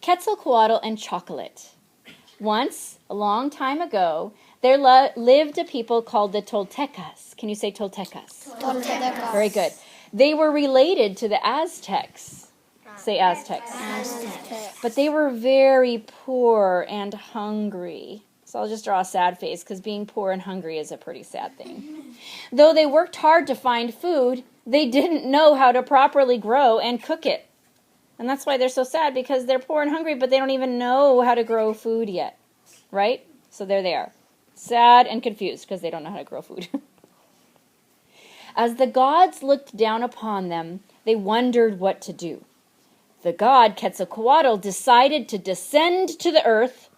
Quetzalcoatl and chocolate. Once, a long time ago, there lived a people called the Toltecas. Can you say Toltecas? Toltecas. Very good. They were related to the Aztecs. Say Aztecs. Aztecs. But they were very poor and hungry. So I'll just draw a sad face because being poor and hungry is a pretty sad thing. Though they worked hard to find food, they didn't know how to properly grow and cook it. And that's why they're so sad, because they're poor and hungry, but they don't even know how to grow food yet. Right? So there they are. Sad and confused because they don't know how to grow food. As the gods looked down upon them, they wondered what to do. The god Quetzalcoatl decided to descend to the earth.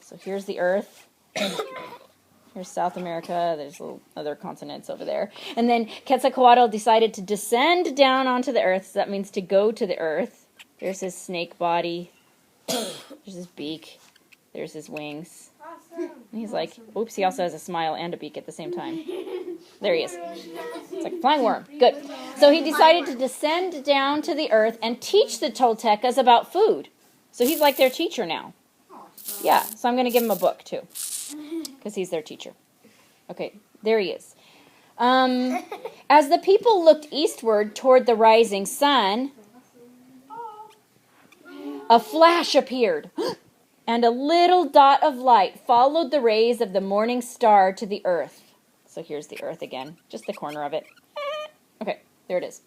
So here's the earth. Here's South America. There's little other continents over there. And then Quetzalcoatl decided to descend down onto the earth. So that means to go to the earth. There's his snake body. There's his beak. There's his wings. Awesome. And he's like, oops, he also has a smile and a beak at the same time. There he is. It's like a flying worm. Good. So he decided to descend down to the earth and teach the Toltecas about food. So he's like their teacher now. Yeah, so I'm going to give him a book too, because he's their teacher. Okay, there he is. As the people looked eastward toward the rising sun, a flash appeared, and a little dot of light followed the rays of the morning star to the earth. So here's the earth again, just the corner of it. Okay, there it is.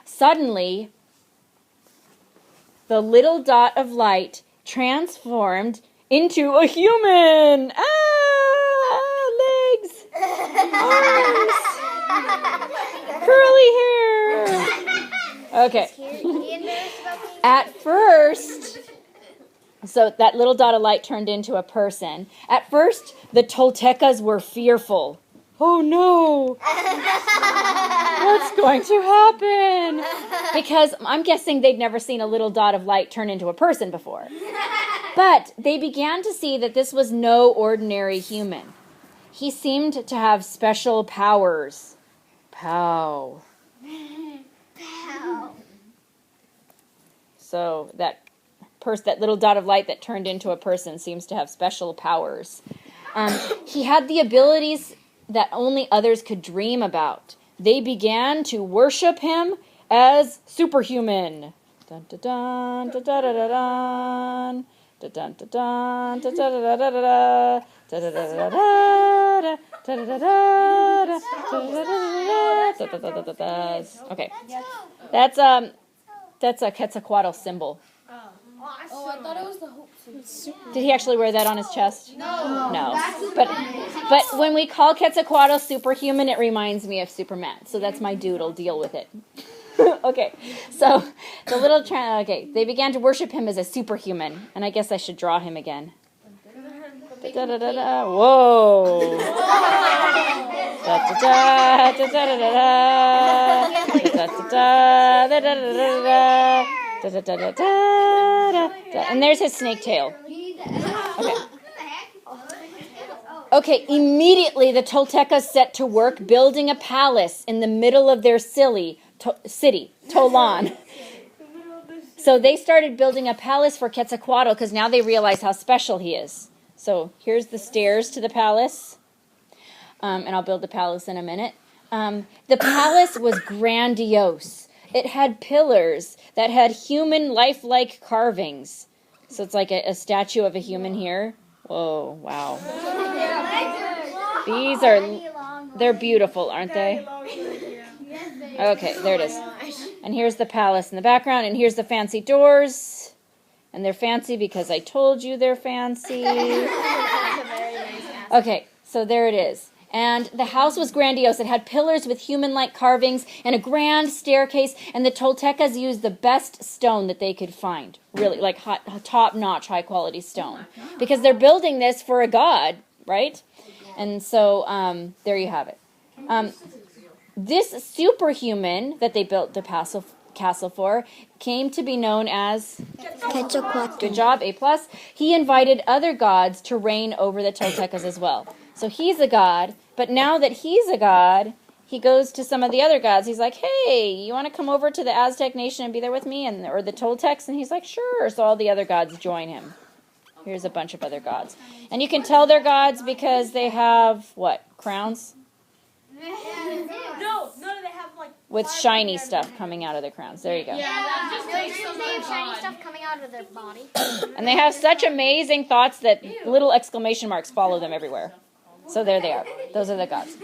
Suddenly, the little dot of light transformed into a human. Legs, arms, curly hair. Okay. At first, so that little dot of light turned into a person. At first, the Toltecas were fearful. Oh no! What's going to happen? Because I'm guessing they'd never seen a little dot of light turn into a person before. But they began to see that this was no ordinary human. He seemed to have special powers. Pow. So that little dot of light that turned into a person seems to have special powers. He had the abilities that only others could dream about. They began to worship him as superhuman. Dun dun dun dun dun dun dun. Dun dun dun dun dun dun dun dun. Okay, that's a Quetzalcoatl symbol. Oh, I thought it was the hope symbol. Did he actually wear that on his chest? No. But when we call Quetzalcoatl superhuman, it reminds me of Superman. So that's my doodle. Deal with it. Okay. So the little they began to worship him as a superhuman, and I guess I should draw him again. Whoa. And there's his snake tail. Okay, immediately the Toltecas set to work building a palace in the middle of their city, Tolan. So they started building a palace for Quetzalcoatl because now they realize how special he is. So here's the stairs to the palace. And I'll build the palace in a minute. The palace was grandiose. It had pillars that had human lifelike carvings. So it's like a statue of a human here. Whoa, wow. They're beautiful, aren't they? Okay, there it is. And here's the palace in the background, and here's the fancy doors. And they're fancy because I told you they're fancy. Okay, so there it is. And the house was grandiose. It had pillars with human-like carvings and a grand staircase. And the Toltecas used the best stone that they could find. Really, like top-notch, high-quality stone. Because they're building this for a god, right? And so there you have it. This superhuman that they built the castle for came to be known as Quetzalcoatl. Good job, A+. He invited other gods to reign over the Toltecas as well. So he's a god, but now that he's a god, he goes to some of the other gods. He's like, hey, you want to come over to the Aztec nation and be there with me? Or the Toltecs? And he's like, sure. So all the other gods join him. Here's a bunch of other gods. And you can tell they're gods because they have, what, crowns? No, they have like With shiny stuff coming out of their crowns. There you go. Yeah, that just takes so They have much shiny on. stuff coming out of their body. And they have such amazing thoughts that little exclamation marks follow them everywhere. So there they are. Those are the gods.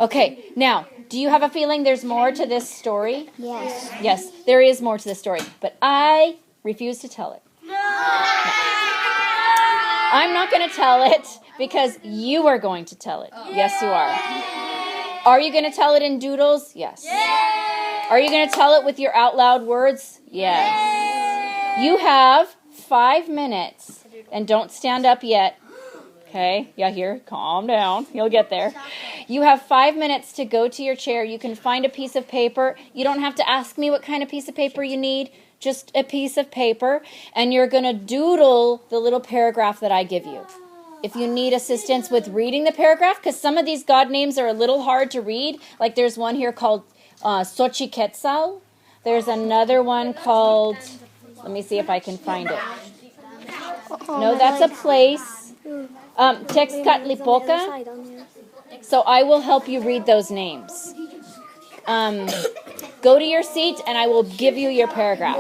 Okay, now, do you have a feeling there's more to this story? Yes. Yes, there is more to this story. But I refuse to tell it. I'm not going to tell it because you are going to tell it. Yes, you are. Are you going to tell it in doodles? Yes. Are you going to tell it with your out loud words? Yes. You have 5 minutes. And don't stand up yet. Okay? Yeah, here. Calm down. You'll get there. You have 5 minutes to go to your chair. You can find a piece of paper. You don't have to ask me what kind of piece of paper you need. Just a piece of paper, and you're going to doodle the little paragraph that I give you. If you need assistance with reading the paragraph, because some of these god names are a little hard to read, like there's one here called Quetzalcoatl. There's another one called, let me see if I can find it. No, that's a place. Tezcatlipoca. So I will help you read those names. Go to your seat and I will give you your paragraph.